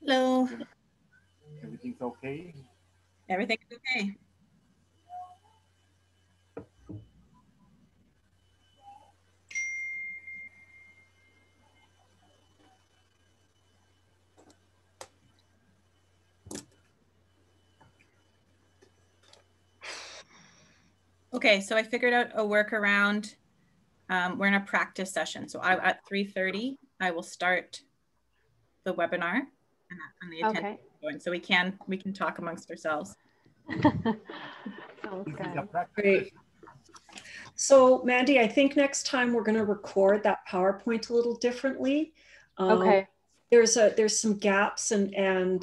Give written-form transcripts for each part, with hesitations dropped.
Hello. Everything's okay? Everything's okay. Okay, so I figured out a workaround. We're in a practice session. So at 3:30, I will start the webinar and the attendance going. So we can talk amongst ourselves. Sounds This is a good. practice Great. session. So Mandy, I think next time we're going to record that PowerPoint a little differently. Okay. There's some gaps and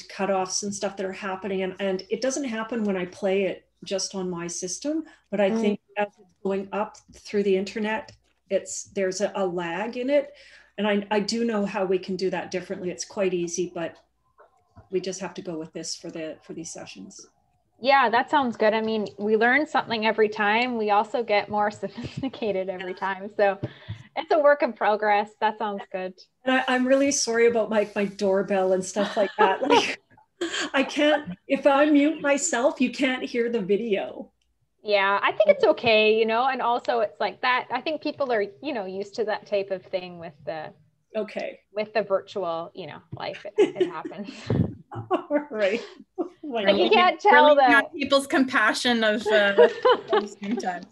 cutoffs and stuff that are happening, and it doesn't happen when I play it just on my system, but I think as it's going up through the internet, there's a lag in it, and I do know how we can do that differently. It's quite easy, but we just have to go with this for these sessions. Yeah, that sounds good. I mean, we learn something every time. We also get more sophisticated every time. So it's a work in progress. That sounds good. And I'm really sorry about my doorbell and stuff like that. Like, I can't, if I mute myself, you can't hear the video. Yeah, I think it's okay, and also it's like that. I think people are, used to that type of thing with the virtual, life. It happens. All right. Like you can't tell that people's compassion of at the same time.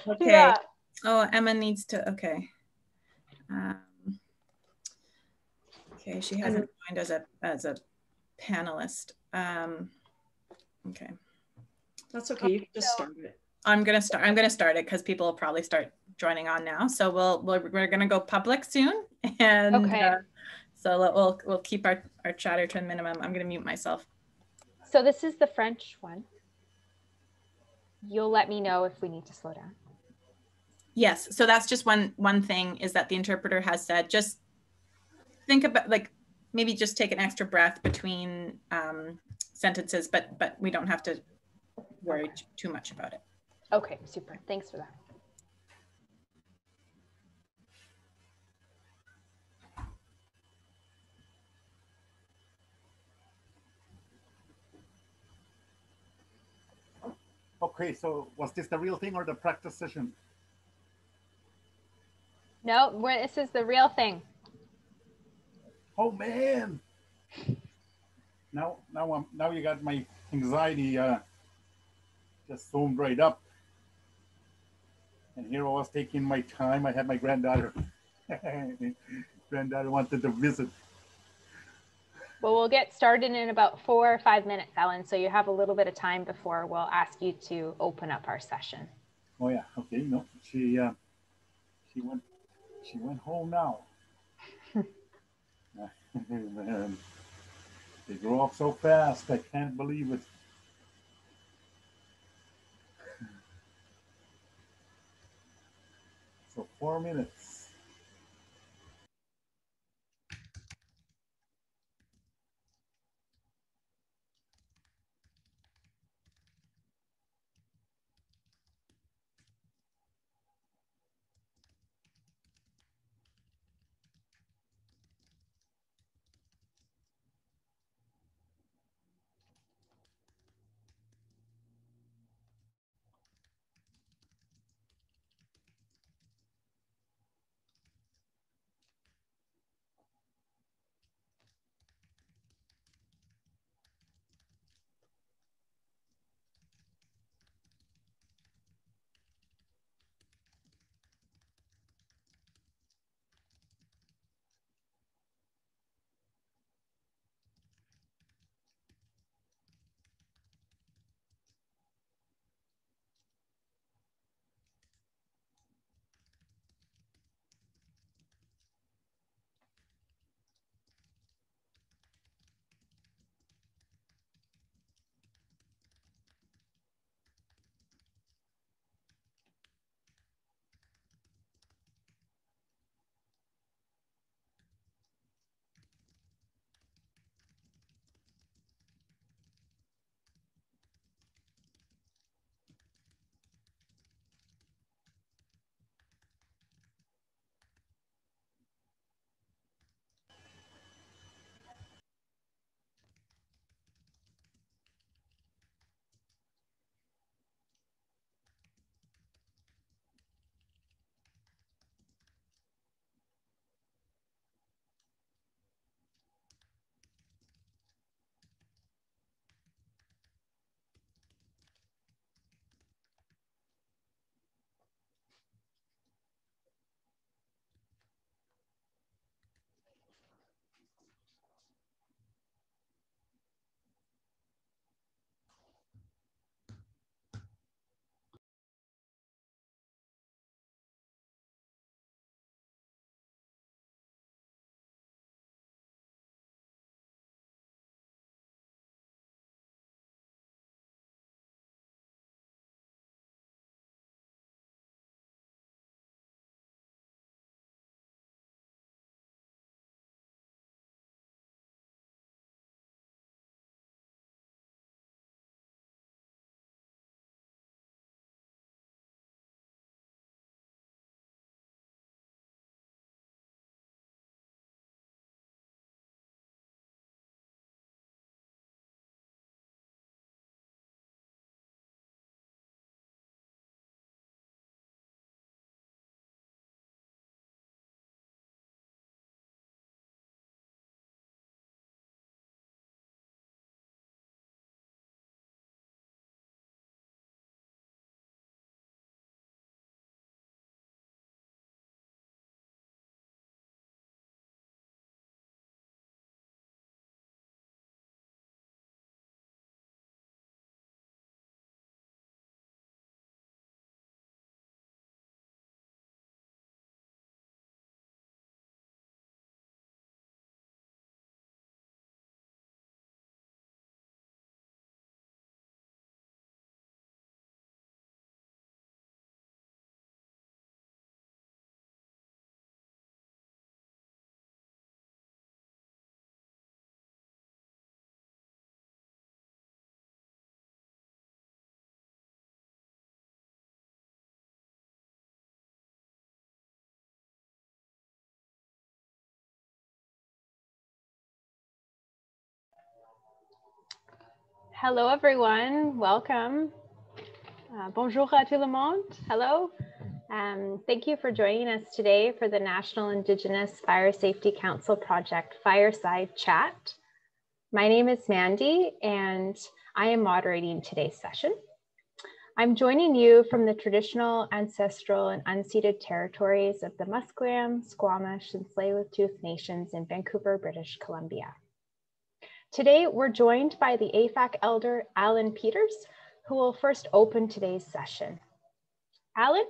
Okay. Yeah. Oh, Emma needs to. Okay. Okay, she hasn't joined as a panelist. Okay. That's okay. You can just start it. I'm gonna start it because people will probably start joining on now. So we're gonna go public soon, and okay. So we'll keep our chatter to a minimum. I'm gonna mute myself. So this is the French one. You'll let me know if we need to slow down. Yes. So that's just one thing is that the interpreter has said, just think about, like, maybe just take an extra breath between sentences, but we don't have to worry too much about it. Okay, super. Thanks for that. Okay, so was this the real thing or the practice session? No, this is the real thing. Oh man! Now you got my anxiety just zoomed right up. And here I was taking my time. I had my granddaughter. Granddaughter wanted to visit. Well, we'll get started in about 4 or 5 minutes, Ellen. So you have a little bit of time before we'll ask you to open up our session. Oh yeah, okay. No, she went home now. Man, they grow up so fast. I can't believe it. So 4 minutes. Hello, everyone. Welcome. Bonjour à tout le monde. Hello. Thank you for joining us today for the National Indigenous Fire Safety Council Project Fireside Chat. My name is Mandy, and I am moderating today's session. I'm joining you from the traditional, ancestral, and unceded territories of the Musqueam, Squamish, and Tsleil-Waututh Nations in Vancouver, British Columbia. Today, we're joined by the AFAC Elder, Alan Peters, who will first open today's session. Alan?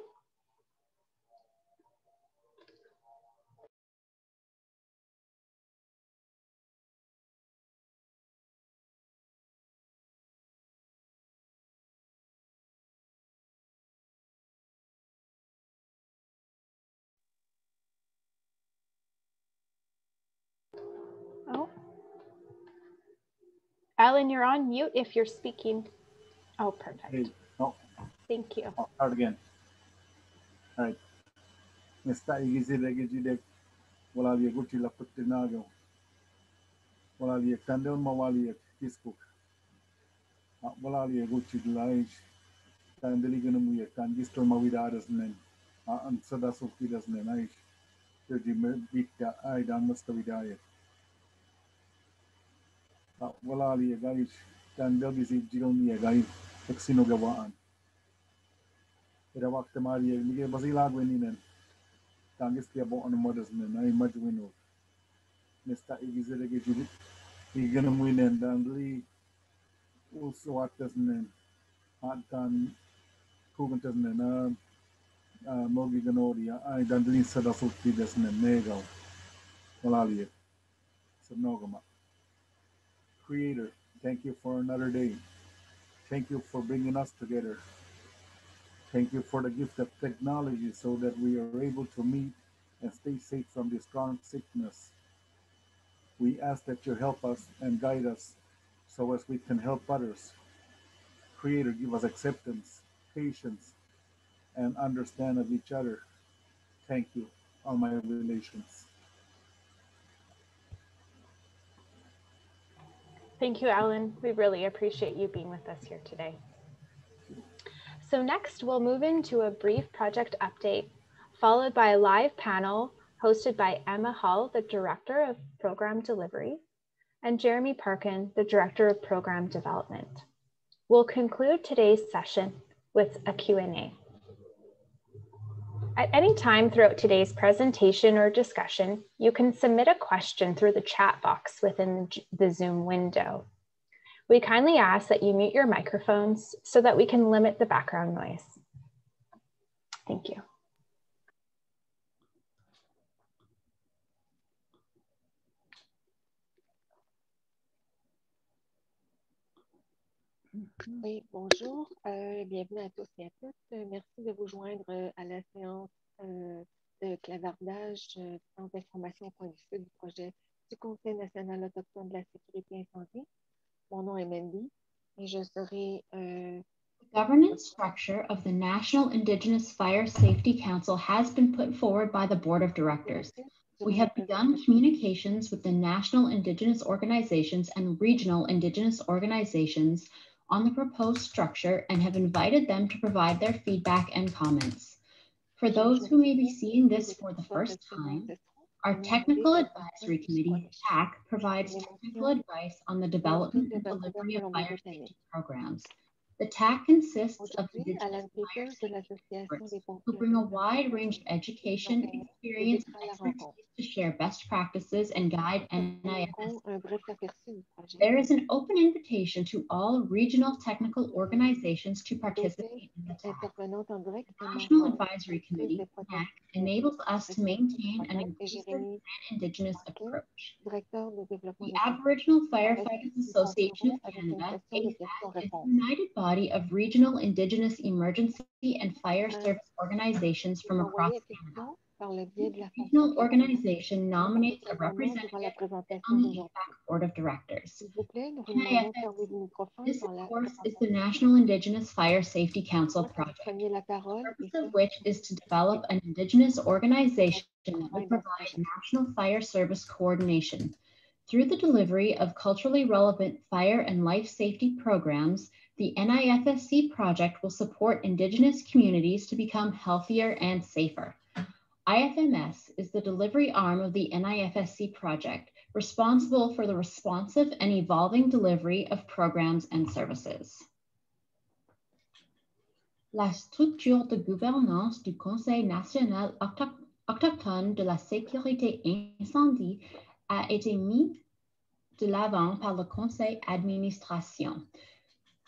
Oh. Alan, you're on mute if you're speaking. Oh, perfect. Hey, no. Thank you. I'll start again. All right. Nesta igizideg walalia gucci la puttinago. Walalia candel mawalia kiscook. Walalia gucci laish. Candeliganumuya cangistor mawidadas nen. And Sadasofidas nenaish. Bita aidan mustavidaya. Walalia gaish. Candelgisi jigomia gai. Exinogawaan. Era wakta maria lige basilagweninen. Tangistia bo on mothers nen. I imagine. Nesta igizideg Iganumuinen dandli. Also what doesn't nen. Hatan Kugantasnen. Mogi Ganodia, I Dandlin Sadasofidas Nego, Malalia, Subnogama. Creator, thank you for another day. Thank you for bringing us together. Thank you for the gift of technology so that we are able to meet and stay safe from this strong sickness. We ask that you help us and guide us so as we can help others. Creator, give us acceptance, patience, and understand of each other. Thank you, all my relations. Thank you, Alan. We really appreciate you being with us here today. So next, we'll move into a brief project update, followed by a live panel hosted by Emma Hull, the Director of Program Delivery, and Jeremy Parkin, the Director of Program Development. We'll conclude today's session with a Q&A. At any time throughout today's presentation or discussion, you can submit a question through the chat box within the Zoom window. We kindly ask that you mute your microphones so that we can limit the background noise. Thank you. Oui, bonjour, bienvenue à tous et à toutes. Merci de vous joindre à la séance de clavardage du Centre d'information au point de vue du projet du Conseil national autochtone de la sécurité incendie. Mon nom est Mandy et je serai... The governance structure of the National Indigenous Fire Safety Council has been put forward by the Board of Directors. We have begun communications with the national Indigenous organizations and regional Indigenous organizations on the proposed structure and have invited them to provide their feedback and comments. For those who may be seeing this for the first time, our Technical Advisory Committee, TAC, provides technical advice on the development and delivery of fire safety programs. The TAC consists of Indigenous fire safety experts who bring a wide range of education, experience, and expertise to share best practices and guide NIFS. There is an open invitation to all regional technical organizations to participate in the TAC. The National Advisory Committee, NAC, enables us to maintain an inclusive and Indigenous approach. The Aboriginal Firefighters Association of Canada, AFAC, is a united body of regional Indigenous emergency and fire service organizations from across Canada. The regional organization nominates a representative on the AFAC Board of Directors. This, of course, is the National Indigenous Fire Safety Council project, the purpose of which is to develop an Indigenous organization that will provide national fire service coordination. Through the delivery of culturally relevant fire and life safety programs, the NIFSC project will support Indigenous communities to become healthier and safer. IFMS is the delivery arm of the NIFSC project, responsible for the responsive and evolving delivery of programs and services. La structure de gouvernance du Conseil national autochtone de la sécurité incendie a été mise de l'avant par le Conseil d'administration.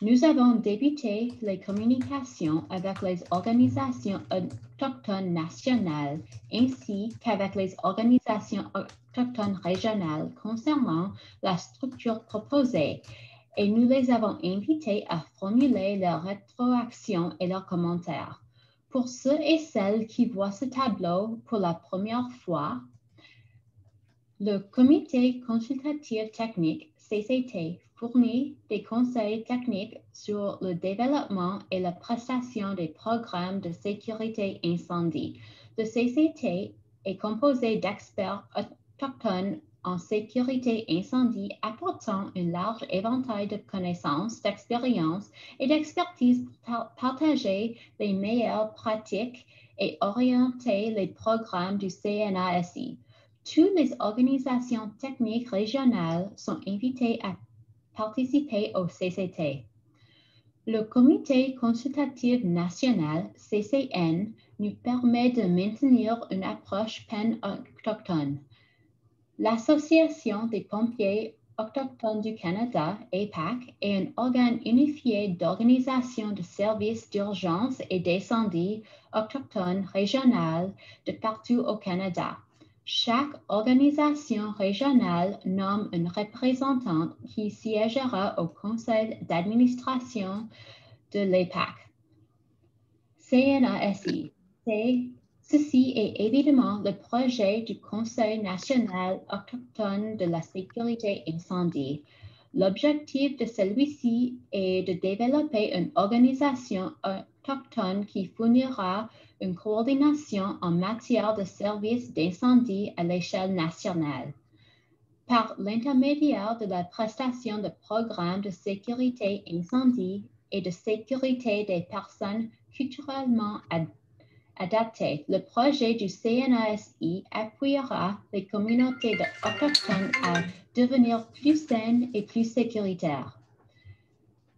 Nous avons débuté les communications avec les organisations autochtones nationales ainsi qu'avec les organisations autochtones régionales concernant la structure proposée et nous les avons invités à formuler leurs rétroactions et leurs commentaires. Pour ceux et celles qui voient ce tableau pour la première fois, le Comité consultatif technique CCT fournit des conseils techniques sur le développement et la prestation des programmes de sécurité incendie. Le CCT est composé d'experts autochtones en sécurité incendie apportant un large éventail de connaissances, d'expériences et d'expertise pour partager les meilleures pratiques et orienter les programmes du CNASI. Toutes les organisations techniques régionales sont invitées à participer au CCT. Le Comité consultatif national, CCN, nous permet de maintenir une approche pan-autochtone. L'Association des pompiers autochtones du Canada, APAC, est un organe unifié d'organisation de services d'urgence et d'incendie autochtones régionales de partout au Canada. Chaque organisation régionale nomme un représentant qui siégera au conseil d'administration de l'APAC. CNASI. Ceci est évidemment le projet du Conseil national autochtone de la sécurité incendie. L'objectif de celui-ci est de développer une organisation autochtone qui fournira une coordination en matière de services d'incendie à l'échelle nationale. Par l'intermédiaire de la prestation de programmes de sécurité incendie et de sécurité des personnes culturellement adaptées, le projet du CNASI appuiera les communautés autochtones à devenir plus saines et plus sécuritaires.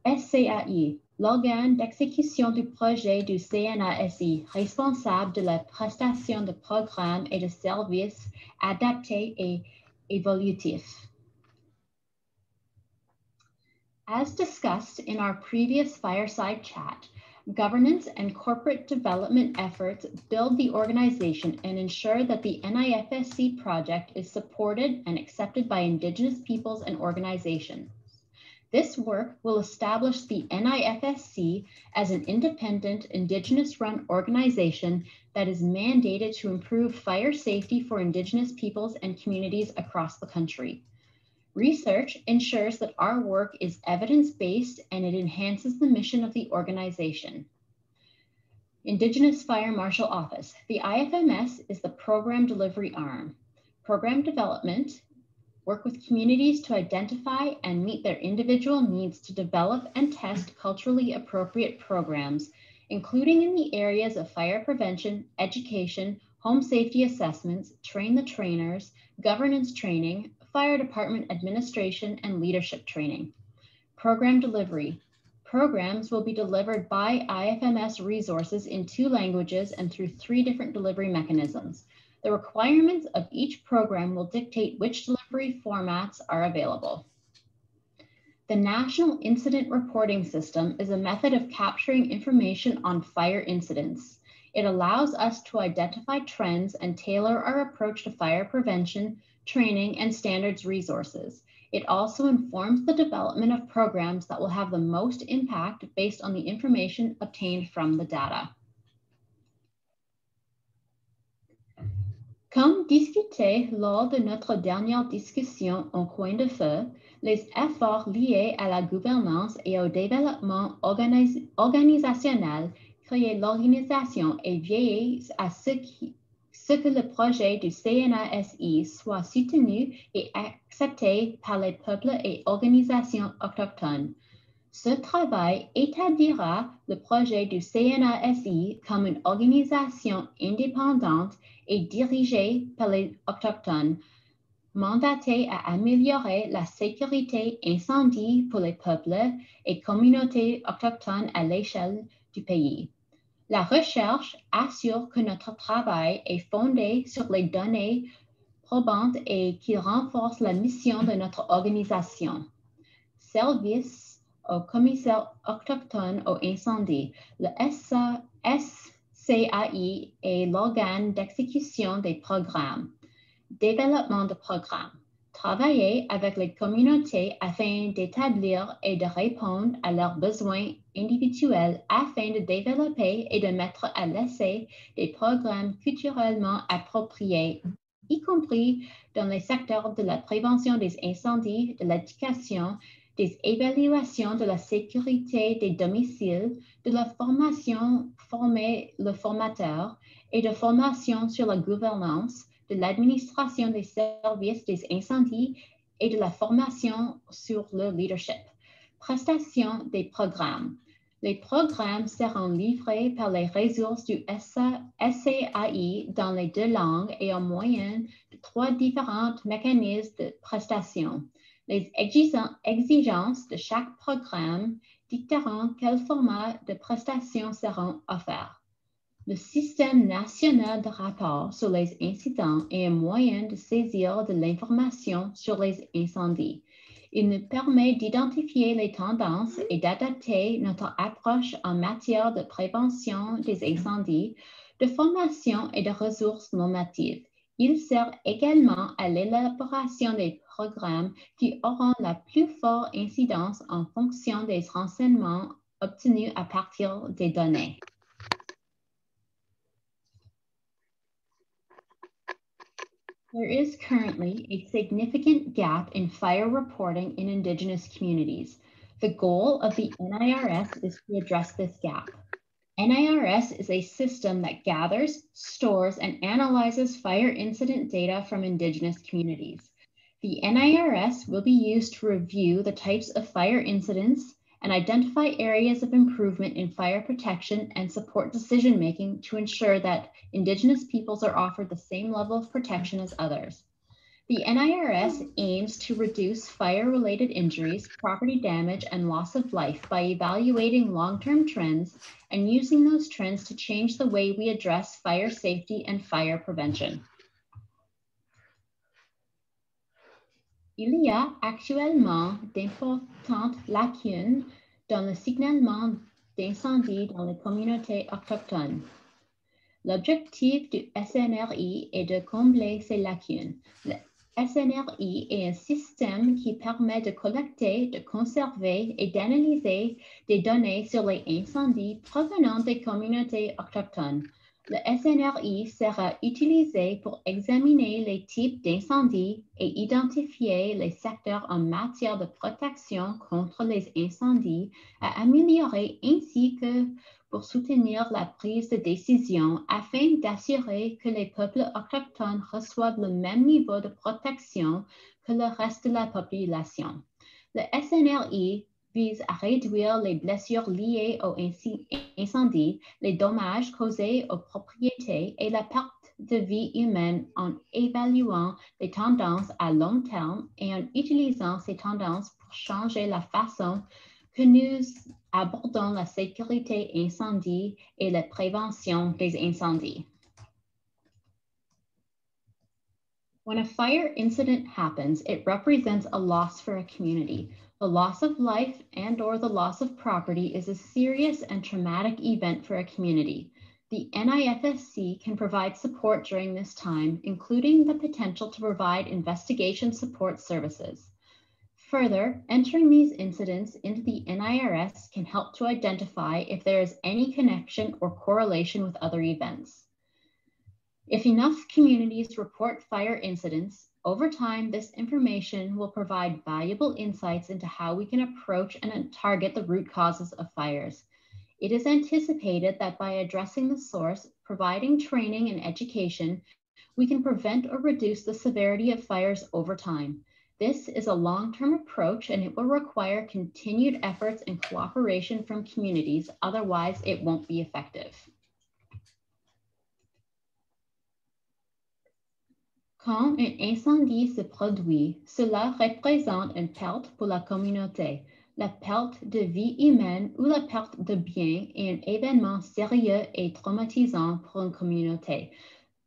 SCAI, l'organe d'exécution du projet du CNASI, responsable de la prestation de programmes et de services adaptés et évolutifs. As discussed in our previous fireside chat, governance and corporate development efforts build the organization and ensure that the NIFSC project is supported and accepted by Indigenous peoples and organizations. This work will establish the NIFSC as an independent, Indigenous-run organization that is mandated to improve fire safety for Indigenous peoples and communities across the country. Research ensures that our work is evidence-based and it enhances the mission of the organization. Indigenous Fire Marshal Office. The IFMS is the program delivery arm. Program development work with communities to identify and meet their individual needs to develop and test culturally appropriate programs, including in the areas of fire prevention, education, home safety assessments, train the trainers, governance training, fire department administration, and leadership training. Program delivery. Programs will be delivered by IFMS resources in 2 languages and through 3 different delivery mechanisms. The requirements of each program will dictate which delivery formats are available. The National Incident Reporting System is a method of capturing information on fire incidents. It allows us to identify trends and tailor our approach to fire prevention, training, and standards resources. It also informs the development of programs that will have the most impact based on the information obtained from the data. Comme discuté lors de notre dernière discussion en coin de feu, les efforts liés à la gouvernance et au développement organisationnel créent l'organisation et veillent à ce ce que le projet du CNASI soit soutenu et accepté par les peuples et organisations autochtones. Ce travail établira le projet du CNASI comme une organisation indépendante et dirigée par les Autochtones, mandatée à améliorer la sécurité incendie pour les peuples et communautés autochtones à l'échelle du pays. La recherche assure que notre travail est fondé sur les données probantes et qu'il renforce la mission de notre organisation. Service aux commissaires autochtones aux incendies, le SCAI est l'organe d'exécution des programmes. Développement de programmes. Travailler avec les communautés afin d'établir et de répondre à leurs besoins individuels afin de développer et de mettre à l'essai des programmes culturellement appropriés, y compris dans les secteurs de la prévention des incendies, de l'éducation, des évaluations de la sécurité des domiciles, de la formation, former le formateur et de formation sur la gouvernance, de l'administration des services des incendies et de la formation sur le leadership. Prestation des programmes. Les programmes seront livrés par les ressources du SCAI dans les 2 langues et en moyenne de 3 différents mécanismes de prestation. Les exigences de chaque programme dicteront quel format de prestation seront offerts. Le système national de rapport sur les incidents est un moyen de saisir de l'information sur les incendies. Il nous permet d'identifier les tendances et d'adapter notre approche en matière de prévention des incendies, de formation et de ressources normatives. Il sert également à l'élaboration des programmes qui auront la plus forte incidence en fonction des renseignements obtenus à partir des données. There is currently a significant gap in fire reporting in Indigenous communities. The goal of the NIRS is to address this gap. NIRS is a system that gathers, stores, and analyzes fire incident data from Indigenous communities. The NIRS will be used to review the types of fire incidents and identify areas of improvement in fire protection and support decision-making to ensure that Indigenous peoples are offered the same level of protection as others. The NIRS aims to reduce fire-related injuries, property damage, and loss of life by evaluating long-term trends and using those trends to change the way we address fire safety and fire prevention. Il y a actuellement d'importantes lacunes dans le signalement d'incendie dans les communautés autochtones. L'objectif du SNRI est de combler ces lacunes. Le SNRI est un système qui permet de collecter, de conserver et d'analyser des données sur les incendies provenant des communautés autochtones. Le SNRI sera utilisé pour examiner les types d'incendies et identifier les secteurs en matière de protection contre les incendies à améliorer ainsi que pour soutenir la prise de décision afin d'assurer que les peuples autochtones reçoivent le même niveau de protection que le reste de la population. Le SNRI vise à réduire les blessures liées aux incendies, les dommages causés aux propriétés et la perte de vie humaine en évaluant les tendances à long terme et en utilisant ces tendances pour changer la façon que nous abordons la sécurité incendie et la prévention des incendies. When a fire incident happens, it represents a loss for a community. The loss of life and/or the loss of property is a serious and traumatic event for a community. The NIFSC can provide support during this time, including the potential to provide investigation support services. Further, entering these incidents into the NIRS can help to identify if there is any connection or correlation with other events. If enough communities report fire incidents, over time, this information will provide valuable insights into how we can approach and target the root causes of fires. It is anticipated that by addressing the source, providing training and education, we can prevent or reduce the severity of fires over time. This is a long-term approach and it will require continued efforts and cooperation from communities, otherwise it won't be effective. Quand un incendie se produit, cela représente une perte pour la communauté. La perte de vie humaine ou la perte de biens est un événement sérieux et traumatisant pour une communauté.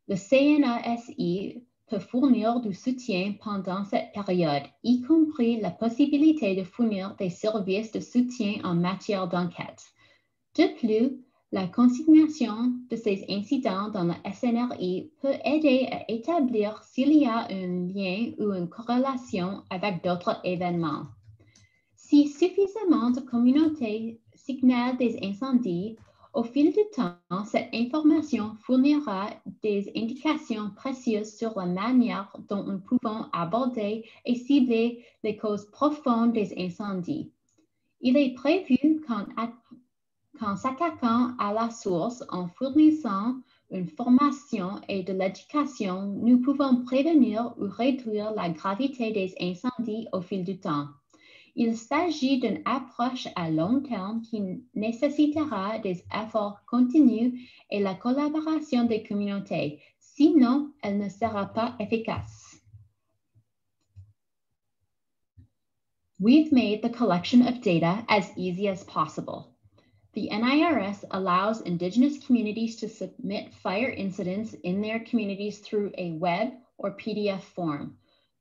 Le CNASI peut fournir du soutien pendant cette période, y compris la possibilité de fournir des services de soutien en matière d'enquête. De plus, la consignation de ces incidents dans la SNRI peut aider à établir s'il y a un lien ou une corrélation avec d'autres événements. Si suffisamment de communautés signalent des incendies, au fil du temps, cette information fournira des indications précieuses sur la manière dont nous pouvons aborder et cibler les causes profondes des incendies. Il est prévu qu'en s'attaquant à la source, en fournissant une formation et de l'éducation, nous pouvons prévenir ou réduire la gravité des incendies au fil du temps. Il s'agit d'une approche à long terme qui nécessitera des efforts continus et la collaboration des communautés, sinon elle ne sera pas efficace. We've made the collection of data as easy as possible. The NIRS allows Indigenous communities to submit fire incidents in their communities through a web or PDF form.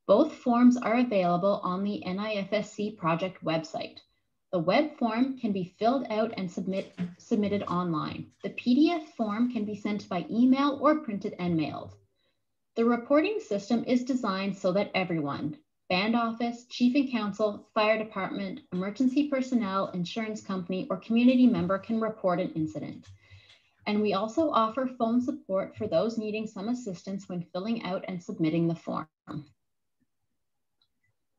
Both forms are available on the NIFSC project website. The web form can be filled out and submitted online. The PDF form can be sent by email or printed and mailed. The reporting system is designed so that everyone, band office, chief and council, fire department, emergency personnel, insurance company, or community member can report an incident. And we also offer phone support for those needing some assistance when filling out and submitting the form.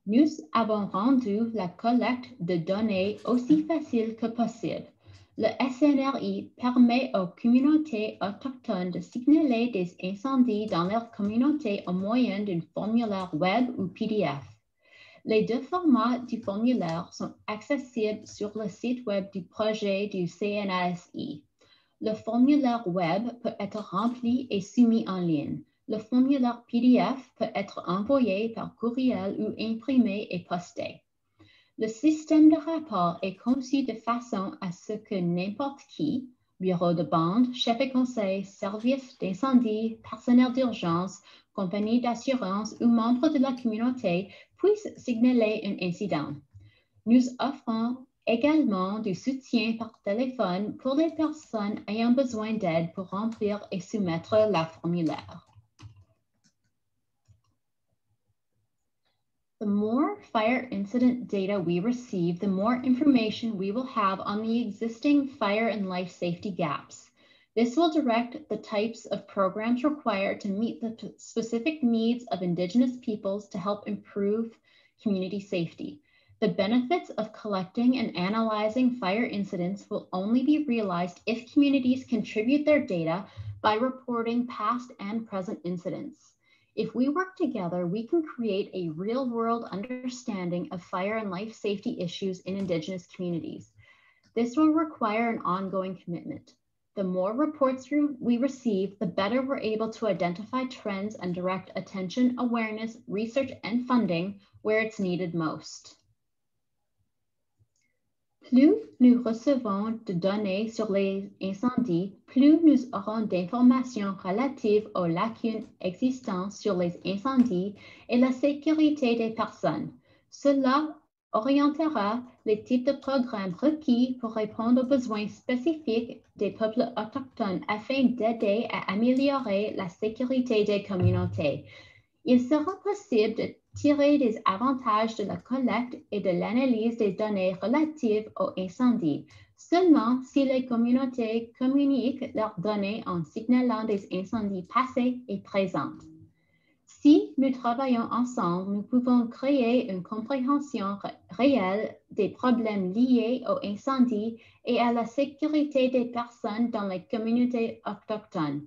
Nous avons rendu la collecte de données aussi facile que possible. Le SNRI permet aux communautés autochtones de signaler des incendies dans leur communauté au moyen d'un formulaire web ou PDF. Les deux formats du formulaire sont accessibles sur le site web du projet du CNASI. Le formulaire web peut être rempli et soumis en ligne. Le formulaire PDF peut être envoyé par courriel ou imprimé et posté. Le système de rapport est conçu de façon à ce que n'importe qui, bureau de bande, chef de conseil, service d'incendie, personnel d'urgence, compagnie d'assurance ou membre de la communauté puisse signaler un incident. Nous offrons également du soutien par téléphone pour les personnes ayant besoin d'aide pour remplir et soumettre le formulaire. The more fire incident data we receive, the more information we will have on the existing fire and life safety gaps. This will direct the types of programs required to meet the specific needs of Indigenous peoples to help improve community safety. The benefits of collecting and analyzing fire incidents will only be realized if communities contribute their data by reporting past and present incidents. If we work together, we can create a real-world understanding of fire and life safety issues in Indigenous communities. This will require an ongoing commitment. The more reports we receive, the better we're able to identify trends and direct attention, awareness, research, and funding where it's needed most. Plus nous recevons de données sur les incendies, plus nous aurons d'informations relatives aux lacunes existantes sur les incendies et la sécurité des personnes. Cela orientera les types de programmes requis pour répondre aux besoins spécifiques des peuples autochtones afin d'aider à améliorer la sécurité des communautés. Il sera possible de tirer des avantages de la collecte et de l'analyse des données relatives aux incendies, seulement si les communautés communiquent leurs données en signalant des incendies passés et présents. Si nous travaillons ensemble, nous pouvons créer une compréhension réelle des problèmes liés aux incendies et à la sécurité des personnes dans les communautés autochtones.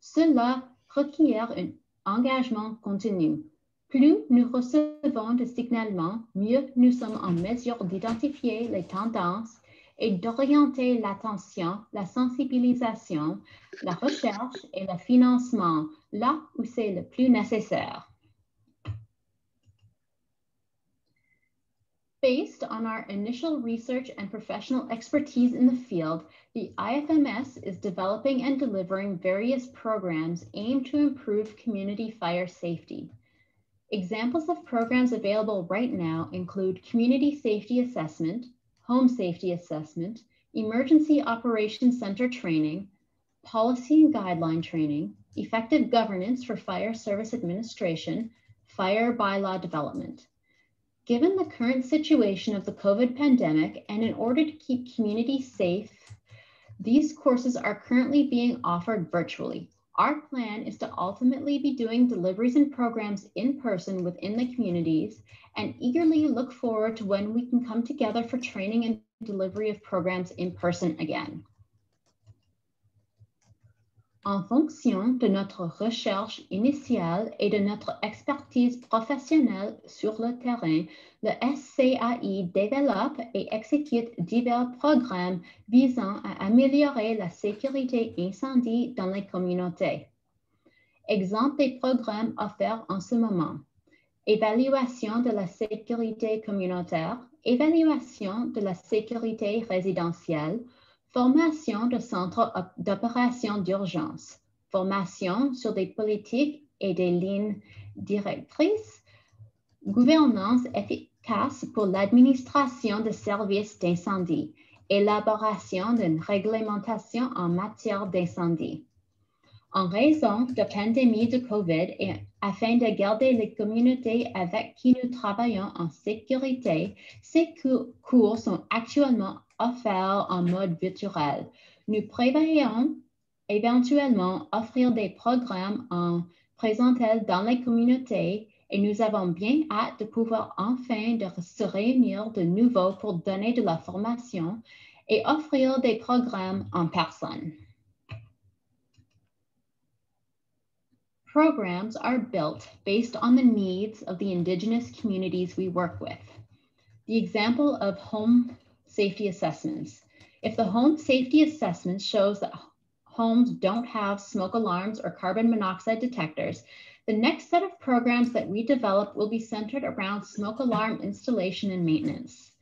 Cela requiert un engagement continu. Plus nous recevons de signalements, mieux nous sommes en mesure d'identifier les tendances et d'orienter l'attention, la sensibilisation, la recherche et le financement là où c'est le plus nécessaire. Based on our initial research and professional expertise in the field, the IFMS is developing and delivering various programs aimed to improve community fire safety. Examples of programs available right now include community safety assessment, home safety assessment, emergency operations center training, policy and guideline training, effective governance for fire service administration, fire bylaw development. Given the current situation of the COVID pandemic and in order to keep communities safe, these courses are currently being offered virtually. Our plan is to ultimately be doing deliveries and programs in person within the communities and eagerly look forward to when we can come together for training and delivery of programs in person again. En fonction de notre recherche initiale et de notre expertise professionnelle sur le terrain, le SCAI développe et exécute divers programmes visant à améliorer la sécurité incendie dans les communautés. Exemple des programmes offerts en ce moment: évaluation de la sécurité communautaire, évaluation de la sécurité résidentielle, formation de centres d'opération d'urgence, formation sur des politiques et des lignes directrices, gouvernance efficace pour l'administration de services d'incendie, élaboration d'une réglementation en matière d'incendie. En raison de la pandémie de COVID et afin de garder les communautés avec qui nous travaillons en sécurité, ces cours sont actuellement offerts en mode virtuel. Nous prévoyons éventuellement offrir des programmes en présentiel dans les communautés et nous avons bien hâte de pouvoir enfin se réunir de nouveau pour donner de la formation et offrir des programmes en personne. Programs are built based on the needs of the Indigenous communities we work with. The example of home safety assessments. If the home safety assessment shows that homes don't have smoke alarms or carbon monoxide detectors, the next set of programs that we develop will be centered around smoke alarm installation and maintenance.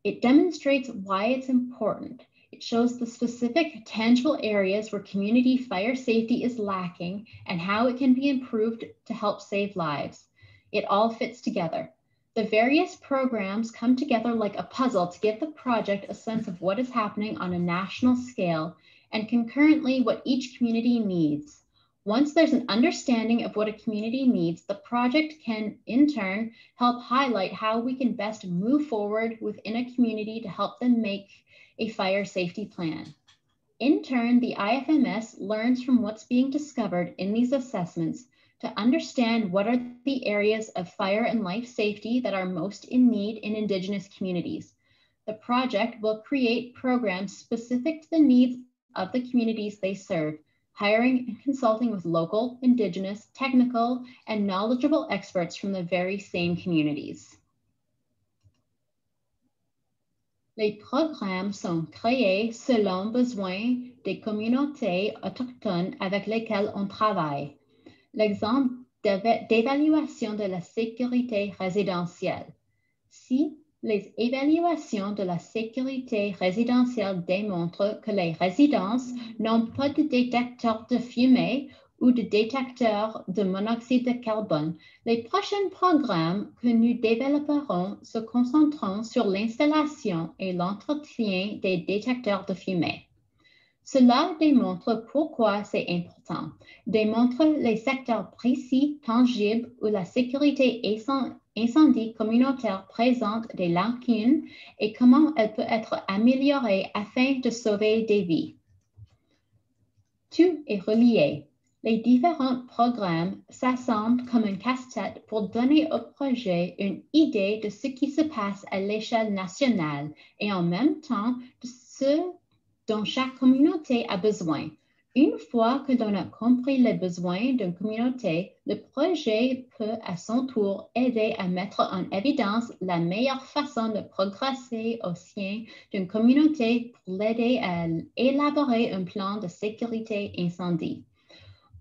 It demonstrates why it's important. It shows the specific tangible areas where community fire safety is lacking and how it can be improved to help save lives. It all fits together. The various programs come together like a puzzle to give the project a sense of what is happening on a national scale and concurrently what each community needs. Once there's an understanding of what a community needs, the project can in turn help highlight how we can best move forward within a community to help them make a fire safety plan. In turn, the IFMS learns from what's being discovered in these assessments to understand what are the areas of fire and life safety that are most in need in Indigenous communities. The project will create programs specific to the needs of the communities they serve, hiring and consulting with local, Indigenous, technical, and knowledgeable experts from the very same communities. Les programmes sont créés selon besoin des communautés autochtones avec lesquelles on travaille. L'exemple d'évaluation de la sécurité résidentielle. Si les évaluations de la sécurité résidentielle démontrent que les résidences n'ont pas de détecteur de fumée ou de détecteur de monoxyde de carbone, les prochains programmes que nous développerons se concentreront sur l'installation et l'entretien des détecteurs de fumée. Cela démontre pourquoi c'est important, démontre les secteurs précis, tangibles où la sécurité incendie communautaire présente des lacunes et comment elle peut être améliorée afin de sauver des vies. Tout est relié. Les différents programmes s'assemblent comme un casse-tête pour donner au projet une idée de ce qui se passe à l'échelle nationale et en même temps de ce dont chaque communauté a besoin. Une fois que l'on a compris les besoins d'une communauté, le projet peut à son tour aider à mettre en évidence la meilleure façon de progresser au sein d'une communauté pour l'aider à élaborer un plan de sécurité incendie.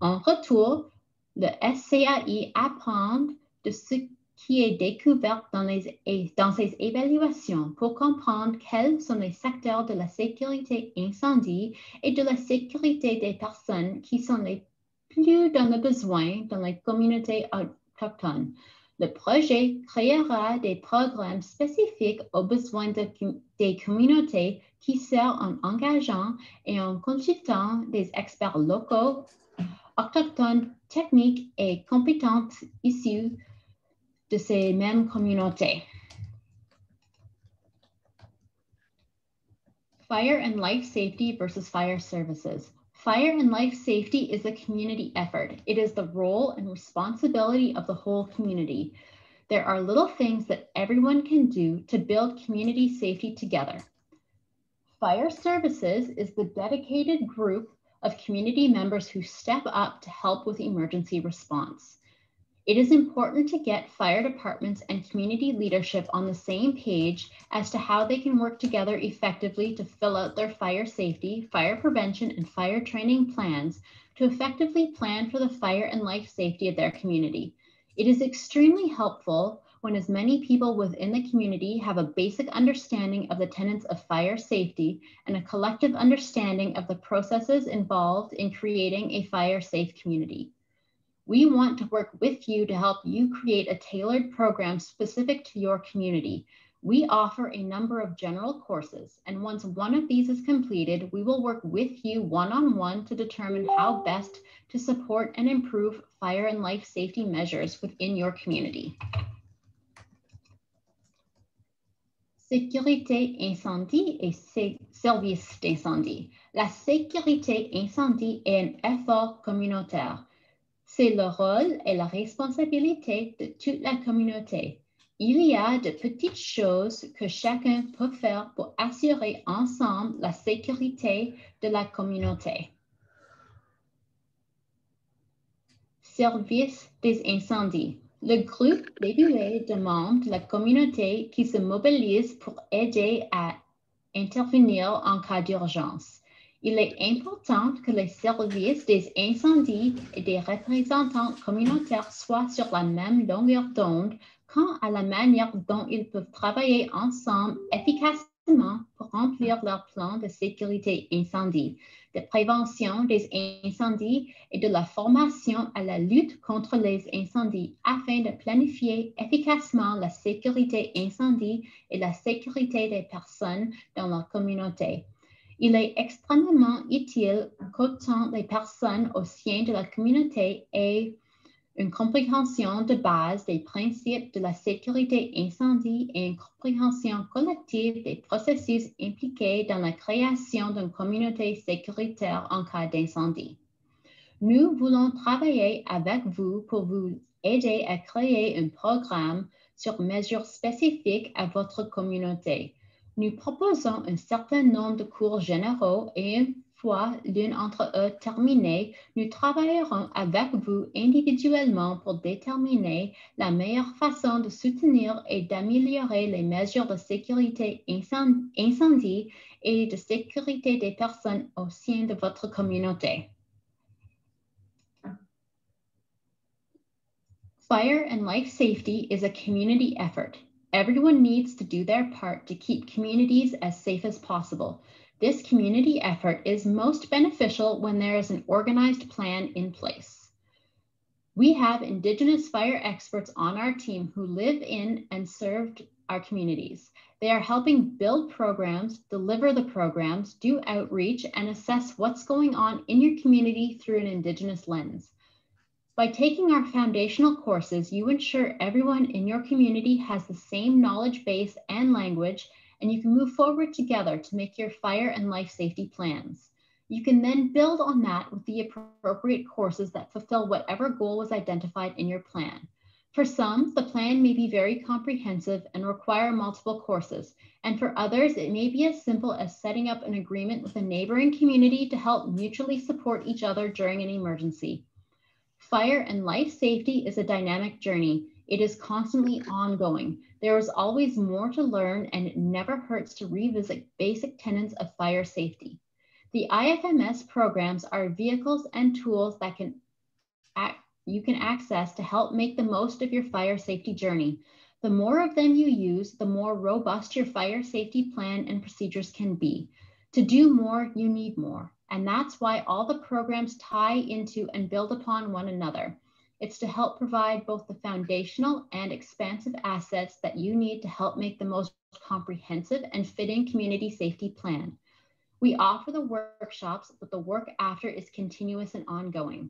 En retour, le SCAI apprend de ce qui est découvert dans ses évaluations pour comprendre quels sont les secteurs de la sécurité incendie et de la sécurité des personnes qui sont les plus dans le besoin dans les communautés autochtones. Le projet créera des programmes spécifiques aux besoins des communautés qui servent en engageant et en consultant des experts locaux, autochtones, techniques et compétentes issus de ces mêmes communautés. Fire and life safety versus fire services. Fire and life safety is a community effort. It is the role and responsibility of the whole community. There are little things that everyone can do to build community safety together. Fire services is the dedicated group of community members who step up to help with emergency response. It is important to get fire departments and community leadership on the same page as to how they can work together effectively to fill out their fire safety, fire prevention, and fire training plans to effectively plan for the fire and life safety of their community. It is extremely helpful when as many people within the community have a basic understanding of the tenets of fire safety and a collective understanding of the processes involved in creating a fire-safe community. We want to work with you to help you create a tailored program specific to your community. We offer a number of general courses, and once one of these is completed, we will work with you one-on-one to determine how best to support and improve fire and life safety measures within your community. Sécurité incendie et services d'incendie. La sécurité incendie est un effort communautaire. C'est le rôle et la responsabilité de toute la communauté. Il y a de petites choses que chacun peut faire pour assurer ensemble la sécurité de la communauté. Service des incendies. Le groupe débuté demande la communauté qui se mobilise pour aider à intervenir en cas d'urgence. Il est important que les services des incendies et des représentants communautaires soient sur la même longueur d'onde quant à la manière dont ils peuvent travailler ensemble efficacement pour remplir leur plan de sécurité incendie, de prévention des incendies et de la formation à la lutte contre les incendies afin de planifier efficacement la sécurité incendie et la sécurité des personnes dans la communauté. Il est extrêmement utile qu'autant les personnes au sein de la communauté aient une compréhension de base des principes de la sécurité incendie et une compréhension collective des processus impliqués dans la création d'une communauté sécuritaire en cas d'incendie. Nous voulons travailler avec vous pour vous aider à créer un programme sur mesure spécifique à votre communauté. Nous proposons un certain nombre de cours généraux et une fois l'un d'entre eux terminé, nous travaillerons avec vous individuellement pour déterminer la meilleure façon de soutenir et d'améliorer les mesures de sécurité incendie et de sécurité des personnes au sein de votre communauté. Fire and life safety is a community effort. Everyone needs to do their part to keep communities as safe as possible. This community effort is most beneficial when there is an organized plan in place. We have Indigenous fire experts on our team who live in and serve our communities. They are helping build programs, deliver the programs, do outreach, and assess what's going on in your community through an Indigenous lens. By taking our foundational courses, you ensure everyone in your community has the same knowledge base and language, and you can move forward together to make your fire and life safety plans. You can then build on that with the appropriate courses that fulfill whatever goal was identified in your plan. For some, the plan may be very comprehensive and require multiple courses, and for others, it may be as simple as setting up an agreement with a neighboring community to help mutually support each other during an emergency. Fire and life safety is a dynamic journey. It is constantly ongoing. There is always more to learn, and it never hurts to revisit basic tenets of fire safety. The IFMS programs are vehicles and tools that you can access to help make the most of your fire safety journey. The more of them you use, the more robust your fire safety plan and procedures can be. To do more, you need more. And that's why all the programs tie into and build upon one another. It's to help provide both the foundational and expansive assets that you need to help make the most comprehensive and fitting community safety plan. We offer the workshops, but the work after is continuous and ongoing.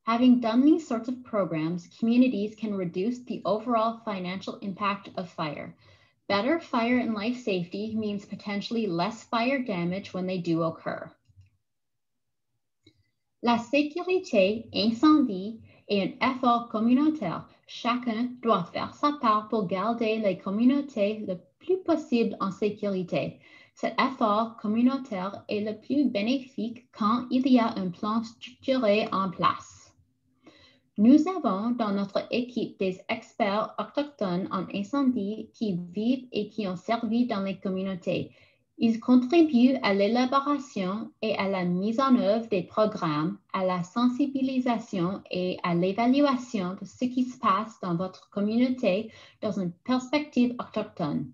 Having done these sorts of programs, communities can reduce the overall financial impact of fire. Better fire and life safety means potentially less fire damage when they do occur. La sécurité incendie est un effort communautaire. Chacun doit faire sa part pour garder les communautés le plus possible en sécurité. Cet effort communautaire est le plus bénéfique quand il y a un plan structuré en place. Nous avons dans notre équipe des experts autochtones en incendie qui vivent et qui ont servi dans les communautés. Ils contribuent à l'élaboration et à la mise en œuvre des programmes, à la sensibilisation et à l'évaluation de ce qui se passe dans votre communauté dans une perspective autochtone.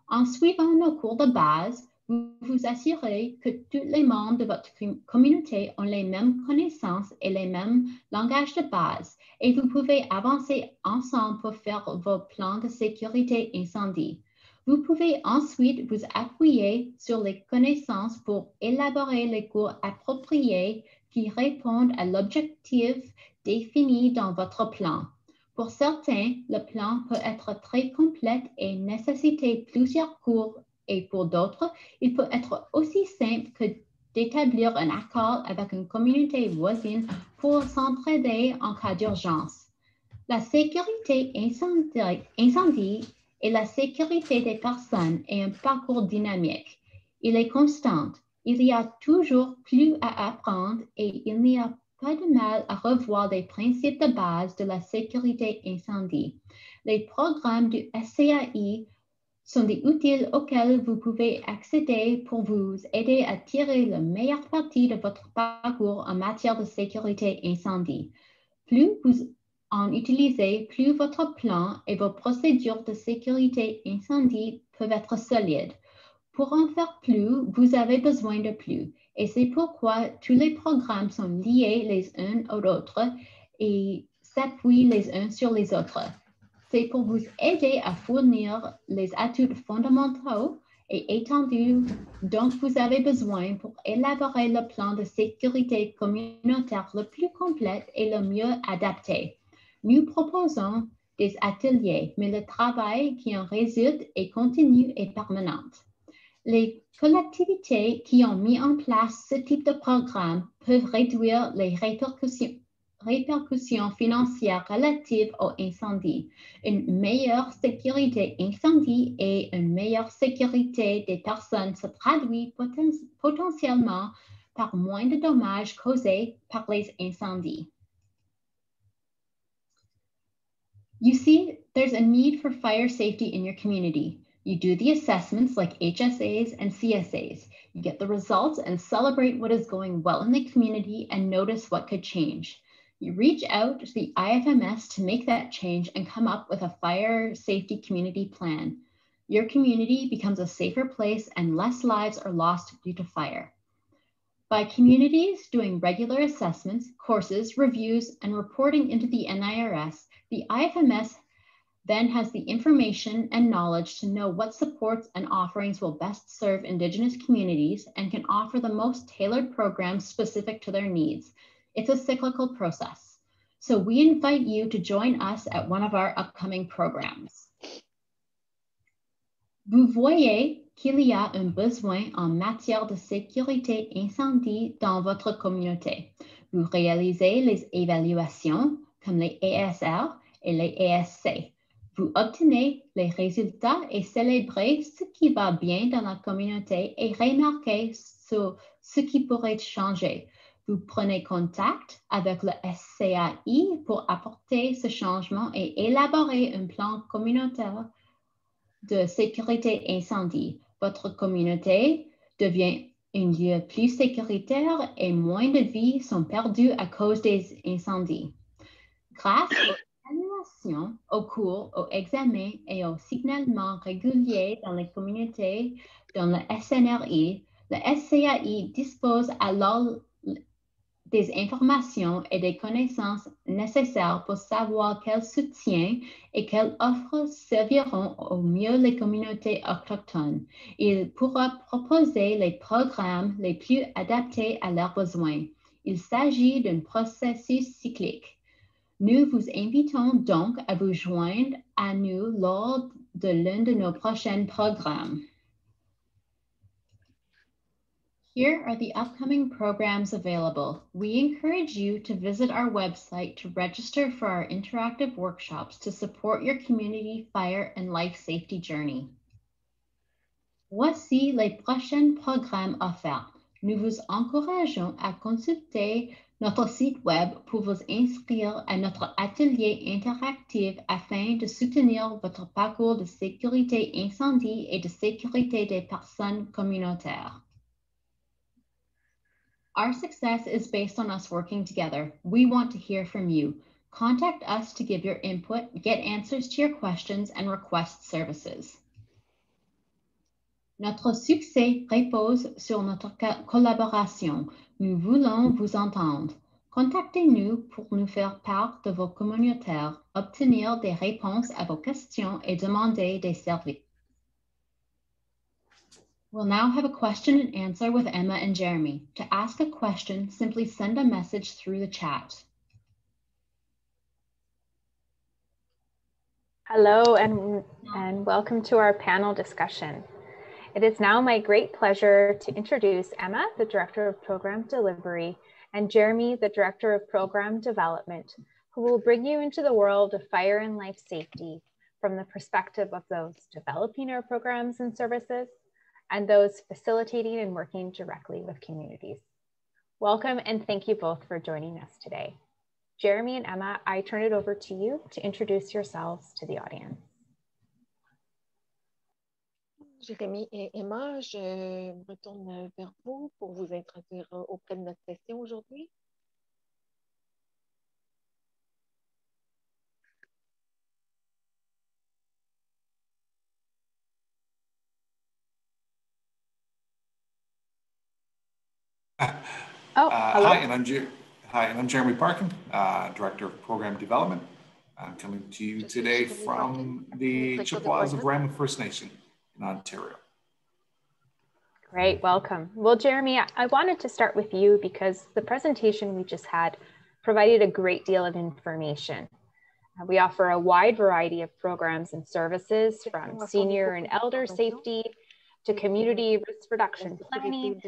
En suivant nos cours de base, vous vous assurez que tous les membres de votre communauté ont les mêmes connaissances et les mêmes langages de base, et vous pouvez avancer ensemble pour faire vos plans de sécurité incendie. Vous pouvez ensuite vous appuyer sur les connaissances pour élaborer les cours appropriés qui répondent à l'objectif défini dans votre plan. Pour certains, le plan peut être très complet et nécessiter plusieurs cours, et pour d'autres, il peut être aussi simple que d'établir un accord avec une communauté voisine pour s'entraider en cas d'urgence. La sécurité incendie et la sécurité des personnes est un parcours dynamique. Il est constant. Il y a toujours plus à apprendre et il n'y a pas de mal à revoir les principes de base de la sécurité incendie. Les programmes du SCAI sont des outils auxquels vous pouvez accéder pour vous aider à tirer le meilleur parti de votre parcours en matière de sécurité incendie. Plus vous en utilisez, plus votre plan et vos procédures de sécurité incendie peuvent être solides. Pour en faire plus, vous avez besoin de plus. Et c'est pourquoi tous les programmes sont liés les uns aux autres et s'appuient les uns sur les autres. C'est pour vous aider à fournir les atouts fondamentaux et étendus dont vous avez besoin pour élaborer le plan de sécurité communautaire le plus complet et le mieux adapté. Nous proposons des ateliers, mais le travail qui en résulte est continu et permanent. Les collectivités qui ont mis en place ce type de programme peuvent réduire les répercussions financières relatives au incendie. Une meilleure sécurité incendie et une meilleure sécurité des personnes se traduit potentiellement par moins de dommages causés par les incendies. You see, there's a need for fire safety in your community. You do the assessments like HSAs and CSAs. You get the results and celebrate what is going well in the community and notice what could change. You reach out to the IFMS to make that change and come up with a fire safety community plan. Your community becomes a safer place and less lives are lost due to fire. By communities doing regular assessments, courses, reviews, and reporting into the NIRS, the IFMS then has the information and knowledge to know what supports and offerings will best serve Indigenous communities and can offer the most tailored programs specific to their needs. It's a cyclical process. So we invite you to join us at one of our upcoming programs. Vous voyez qu'il y a un besoin en matière de sécurité incendie dans votre communauté. Vous réalisez les évaluations comme les ESR et les ESC. Vous obtenez les résultats et célébrez ce qui va bien dans la communauté et remarquez sur ce qui pourrait changer. Vous prenez contact avec le SCAI pour apporter ce changement et élaborer un plan communautaire de sécurité incendie. Votre communauté devient un lieu plus sécuritaire et moins de vies sont perdues à cause des incendies. Grâce aux évaluations, aux cours, aux examens et aux signalements réguliers dans les communautés, dans le SNRI, le SCAI dispose alors des informations et des connaissances nécessaires pour savoir quel soutien et quelles offres serviront au mieux les communautés autochtones. Il pourra proposer les programmes les plus adaptés à leurs besoins. Il s'agit d'un processus cyclique. Nous vous invitons donc à vous joindre à nous lors de l'un de nos prochains programmes. Here are the upcoming programs available. We encourage you to visit our website to register for our interactive workshops to support your community fire and life safety journey. Voici les prochains programmes offerts. Nous vous encourageons à consulter notre site web pour vous inscrire à notre atelier interactif afin de soutenir votre parcours de sécurité incendie et de sécurité des personnes communautaires. Our success is based on us working together. We want to hear from you. Contact us to give your input, get answers to your questions, and request services. Notre succès repose sur notre collaboration. Nous voulons vous entendre. Contactez-nous pour nous faire part de vos communautaires, obtenir des réponses à vos questions et demander des services. We'll now have a question and answer with Emma and Jeremy. To ask a question, simply send a message through the chat. Hello and welcome to our panel discussion. It is now my great pleasure to introduce Emma, the Director of Program Delivery, and Jeremy, the Director of Program Development, who will bring you into the world of fire and life safety from the perspective of those developing our programs and services and those facilitating and working directly with communities. Welcome and thank you both for joining us today. Jeremy and Emma, I turn it over to you to introduce yourselves to the audience. Jérémy et Emma, je me retourne vers vous pour vous introduire auprès de notre session aujourd'hui. Hi, and I'm Jeremy Parkin, Director of Program Development. I'm coming to you today from the Chippewas of Ramon First Nation in Ontario. Great, welcome. Well, Jeremy, I wanted to start with you because the presentation we just had provided a great deal of information. We offer a wide variety of programs and services from senior and elder safety to community risk reduction planning,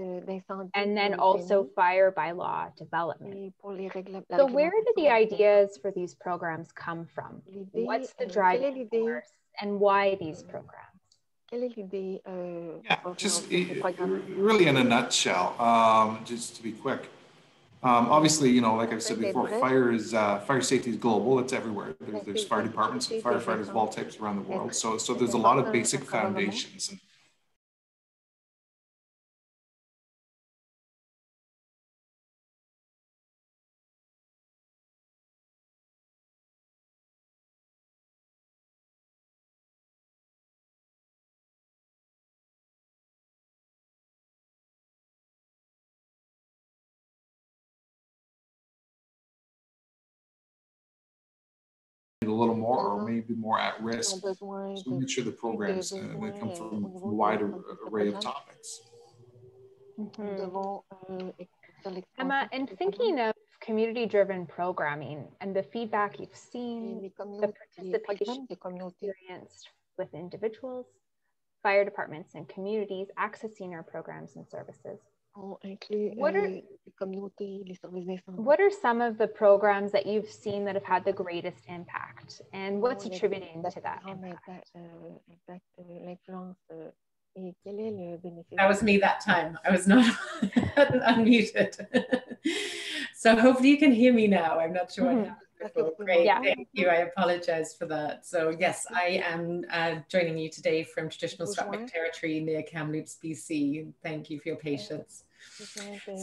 and then also fire by law development. So where did the ideas for these programs come from? What's the driving force and why these programs? Yeah, just really in a nutshell, just to be quick. Obviously, you know, like I've said before, fire safety is global. It's everywhere. There's fire departments and firefighters of all types around the world. So there's a lot of basic foundations. And a little more or maybe more at risk. So we make sure the programs they come from a wide array of topics. Emma, in thinking of community-driven programming and the feedback you've seen, the participation experienced with individuals, fire departments and communities accessing our programs and services. On inclut les communautés, les services d'incendie. What are some of the programs that you've seen that have had the greatest impact, and what's attributing to that impact? L'influence et quel est le bénéfice? That was me that time. I was not unmuted. So hopefully you can hear me now. I'm not sure what happened before. Great, Yeah. thank you. I apologize for that. So yes, I am joining you today from traditional Swampik territory near Kamloops, BC. Thank you for your patience.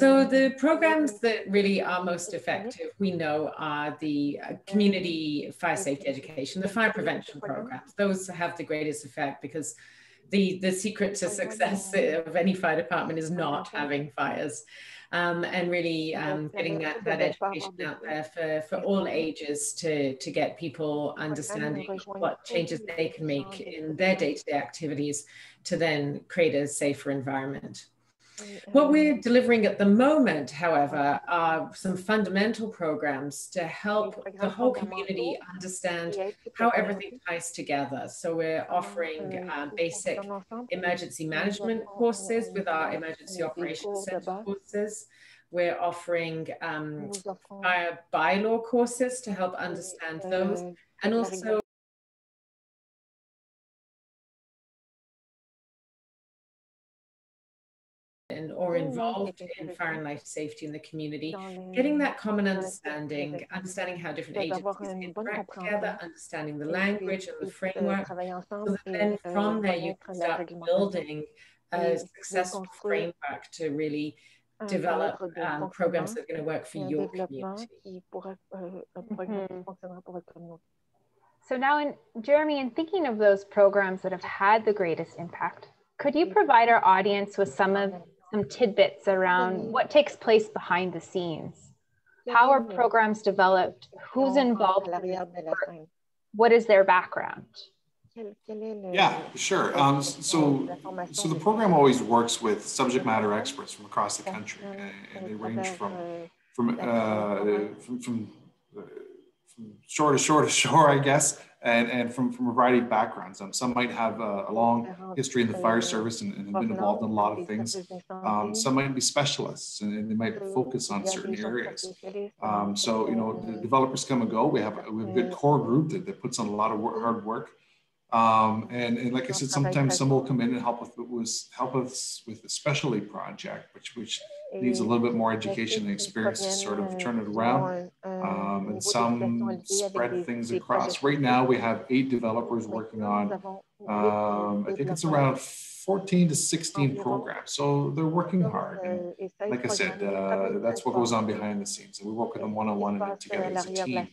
So the programs that really are most effective, we know, are the community fire safety education, the fire prevention programs. Those have the greatest effect because the secret to success of any fire department is not having fires, and really getting that education out there for all ages to get people understanding what changes they can make in their day-to-day activities to then create a safer environment. What we're delivering at the moment, however, are some fundamental programs to help the whole community understand how everything ties together. So we're offering basic emergency management courses with our Emergency Operations Center courses. We're offering fire bylaw courses to help understand those, and also or involved in fire and life safety in the community, getting that common understanding how different agencies interact together, understanding the language and the framework, so that then from there you can start building a successful framework to really develop programs that are going to work for your community. So now, Jeremy, in thinking of those programs that have had the greatest impact, could you provide our audience with some tidbits around what takes place behind the scenes? How are programs developed? Who's involved in this work? What is their background? Yeah, sure. So the program always works with subject matter experts from across the country, and they range from shore to shore to shore, I guess, and from a variety of backgrounds. Some might have a long history in the fire service and have been involved in a lot of things. Some might be specialists, and they might focus on certain areas. So, you know, the developers come and go. We have a good core group that puts on a lot of hard work. And like I said, sometimes some will come in and help us with a specialty project, which needs a little bit more education and experience to sort of turn it around. And some spread things across. Right now, we have 8 developers working on, I think it's around 14 to 16 programs. So they're working hard. And like I said, that's what goes on behind the scenes. And we work with them one-on-one and together as a team.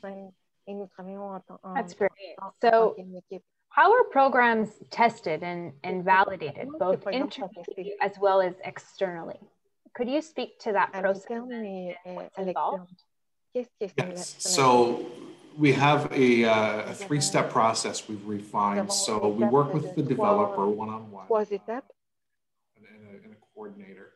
That's great. So how are programs tested and validated, both internally as well as externally? Could you speak to that process and what's involved? Yes. So we have a 3-step process we've refined. So we work with the developer one-on-one and a coordinator.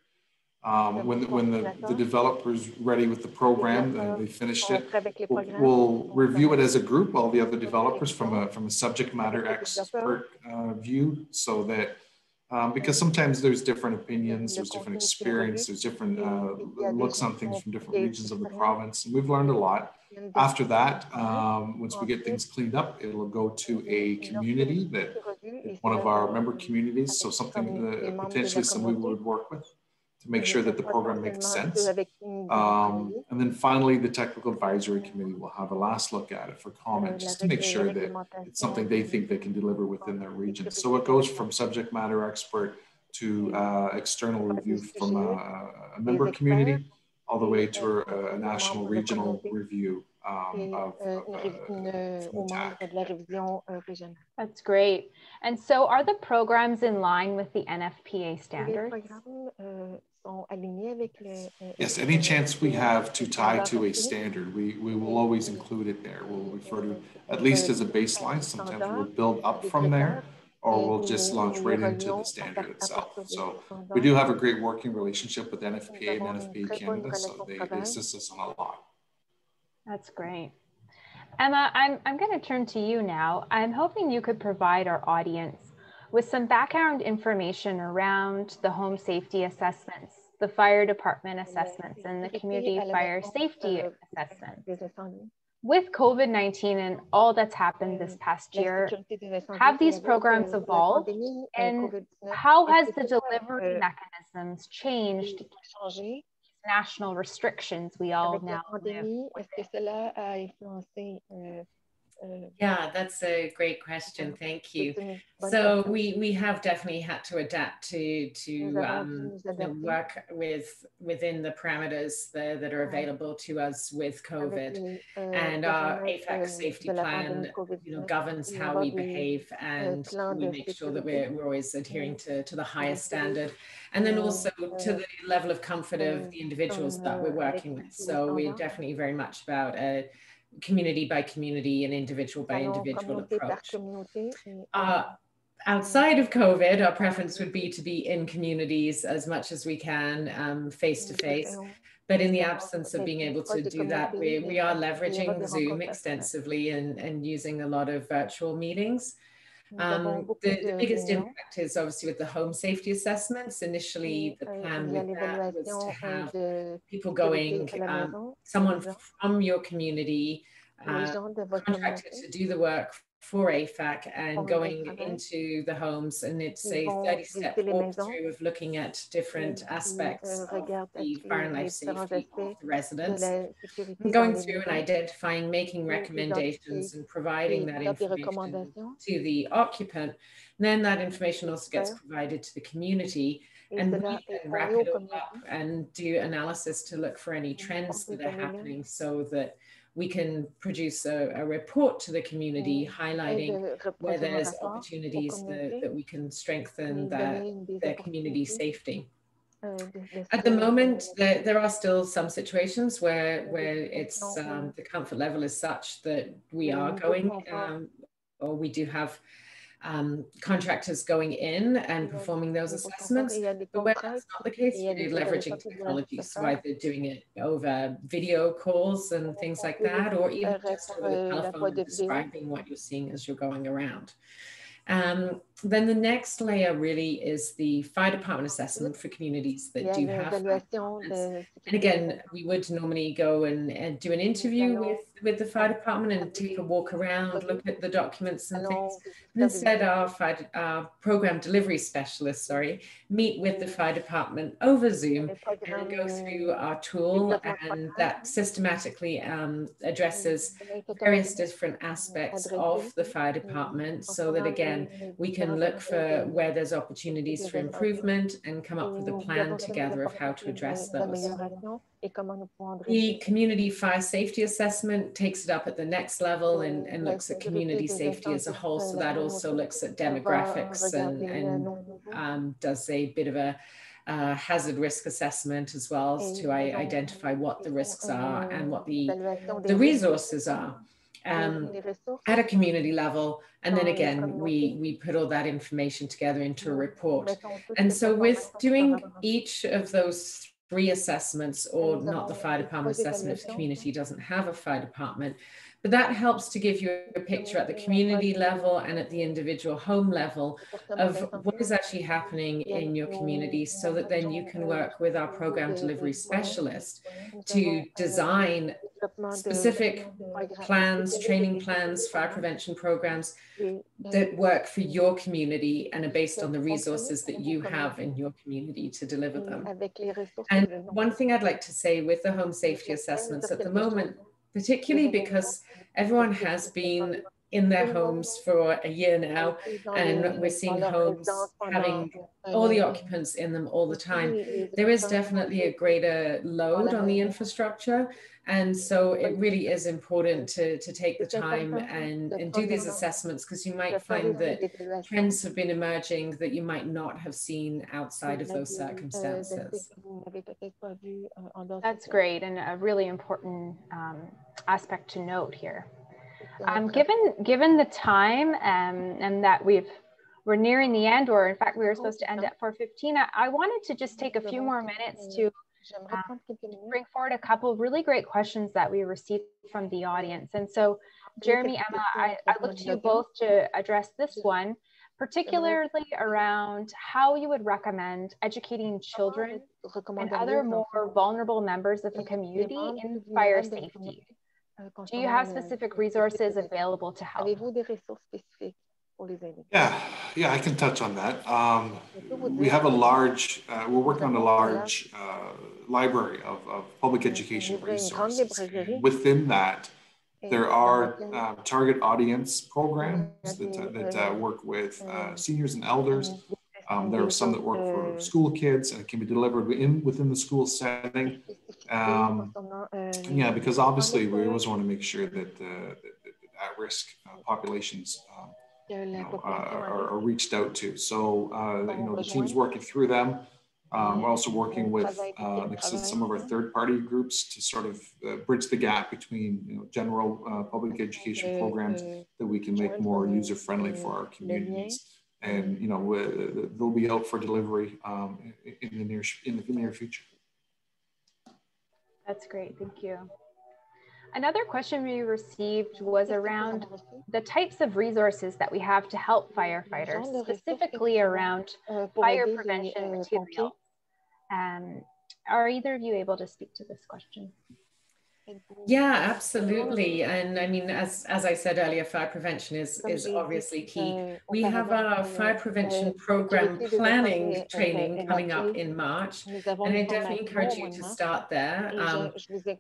When the developer's ready with the program and they finished it, we'll review it as a group, all the other developers from a subject matter expert view, so that because sometimes there's different opinions, there's different experience, there's different looks on things from different regions of the province, and we've learned a lot. After that, once we get things cleaned up, it'll go to a community that is one of our member communities, so something that potentially somebody would work with to make sure that the program makes sense. And then finally, the technical advisory committee will have a last look at it for comment, just to make sure that it's something they think they can deliver within their region. So it goes from subject matter expert to external review from a member community, all the way to a national regional review That's great. And so are the programs in line with the NFPA standards? Yes, any chance we have to tie to a standard, we will always include it there. We'll refer to at least as a baseline. Sometimes we'll build up from there, or we'll just launch right into the standard itself. So we do have a great working relationship with NFPA and NFPA Canada, so they assist us on a lot. That's great. Emma, I'm going to turn to you now. I'm hoping you could provide our audience with some background information around the home safety assessments, the fire department assessments, and the community fire safety assessments. With COVID-19 and all that's happened this past year, have these programs evolved, and how has the delivery mechanisms changed national restrictions we all now live with? Yeah, that's a great question. Thank you. So we have definitely had to adapt to work within the parameters that are available to us with COVID, and our AFAC safety plan, governs how we behave, and we make sure that we're always adhering to the highest standard, and then also to the level of comfort of the individuals that we're working with. So we're definitely very much about a community by community and individual by individual approach. Outside of COVID, our preference would be to be in communities as much as we can, face to face. But in the absence of being able to do that, we are leveraging Zoom extensively and using a lot of virtual meetings. The biggest impact is obviously with the home safety assessments. Initially, the plan with that was to have people going, someone from your community contracted to do the work for AFAC and going into the homes, and it's a 30-step walkthrough of looking at different aspects of the fire and life safety of the residents, and going through and identifying, making recommendations and providing that information to the occupant. And then that information also gets provided to the community, and we can wrap it all up and do analysis to look for any trends that are happening, so that we can produce a report to the community highlighting where there's opportunities that we can strengthen their community safety. At the moment, there are still some situations where it's the comfort level is such that we are going, or we do have contractors going in and performing those assessments, but where that's not the case, we're leveraging technology, so either doing it over video calls and things like that, or even just over the telephone and describing what you're seeing as you're going around. Then the next layer really is the fire department assessment for communities that do have fire departments. And again, we would normally go and do an interview with the fire department and take a walk around, look at the documents and things. And instead, our program delivery specialists, meet with the fire department over Zoom and go through our tool, and that systematically addresses various different aspects of the fire department, so that again, we can look for where there's opportunities for improvement and come up with a plan together of how to address those. The community fire safety assessment takes it up at the next level and looks at community safety as a whole. So that also looks at demographics and does a bit of a hazard risk assessment, as well as to identify what the risks are and what the resources are at a community level. And then again, we put all that information together into a report. And so with doing each of those 3 assessments, or not the fire department assessment if the community doesn't have a fire department, but that helps to give you a picture at the community level and at the individual home level of what is actually happening in your community, so that then you can work with our program delivery specialist to design specific plans, training plans, fire prevention programs that work for your community and are based on the resources that you have in your community to deliver them. And one thing I'd like to say with the home safety assessments at the moment, particularly because everyone has been in their homes for a year now, and we're seeing homes having all the occupants in them all the time, there is definitely a greater load on the infrastructure. And so it really is important to take the time and do these assessments, because you might find that trends have been emerging that you might not have seen outside of those circumstances. That's great, and a really important aspect to note here. Given the time and that we're nearing the end, or in fact we were supposed to end at 4:15, I wanted to just take a few more minutes to bring forward a couple of really great questions that we received from the audience. And so Jeremy, Emma, I look to you both to address this one. particularly around how you would recommend educating children and other more vulnerable members of the community in fire safety. Do you have specific resources available to help? Yeah, I can touch on that. We have a large, we're working on a large library of public education resources. And within that, there are target audience programs that work with seniors and elders. There are some that work for school kids and it can be delivered within the school setting. Yeah, because obviously we always want to make sure that at-risk populations are reached out to. So, the team's working through them. We're also working with like I said, some of our third-party groups to sort of bridge the gap between general public education programs that we can make more user-friendly for our communities. And they'll be out for delivery in the near future. That's great, thank you. Another question we received was around the types of resources that we have to help firefighters, specifically around fire prevention materials. Are either of you able to speak to this question? Yeah, absolutely. And I mean, as I said earlier, fire prevention is obviously key. We have our fire prevention program planning training coming up in March, and I definitely encourage you to start there.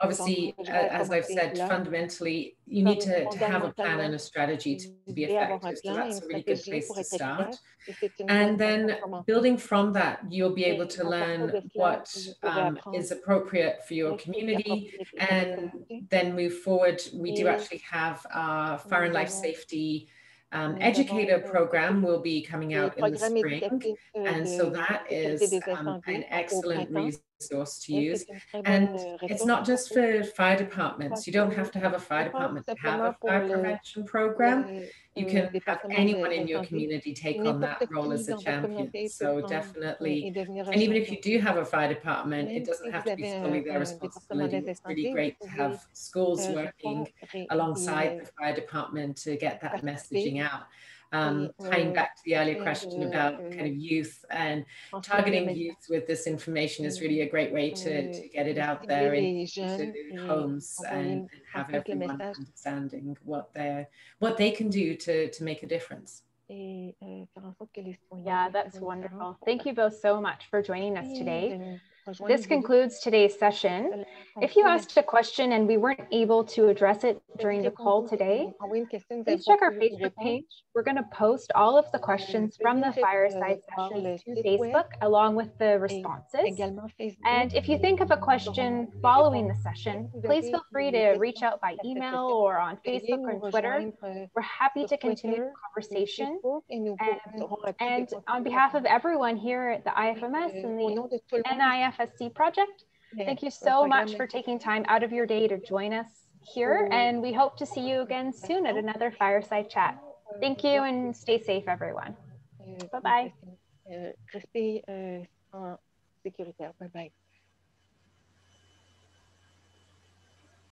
Obviously, as I've said, fundamentally, you need to have a plan and a strategy to be effective. So that's a really good place to start. And then building from that, you'll be able to learn what is appropriate for your community, and then move forward. We do actually have our fire and life safety educator program will be coming out in the spring. And so that is an excellent resource to use. And it's not just for fire departments. You don't have to have a fire department to have a fire prevention program. You can have anyone in your community take on that role as a champion. So definitely, and even if you do have a fire department, it doesn't have to be solely their responsibility. It's really great to have schools working alongside the fire department to get that messaging out. Tying back to the earlier question about kind of youth and targeting youth with this information is really a great way to get it out there into homes and have everyone understanding what they can do to make a difference. Yeah, that's wonderful. Thank you both so much for joining us today. This concludes today's session. If you asked a question and we weren't able to address it during the call today, please check our Facebook page. We're going to post all of the questions from the Fireside sessions to Facebook along with the responses. And if you think of a question following the session, please feel free to reach out by email or on Facebook or Twitter. We're happy to continue the conversation. And on behalf of everyone here at the IFMS and the NIFSC project, thank you so much for taking time out of your day to join us here. And we hope to see you again soon at another Fireside Chat. Thank you and stay safe, everyone. Bye-bye. Restez sécuritaire. Bye-bye.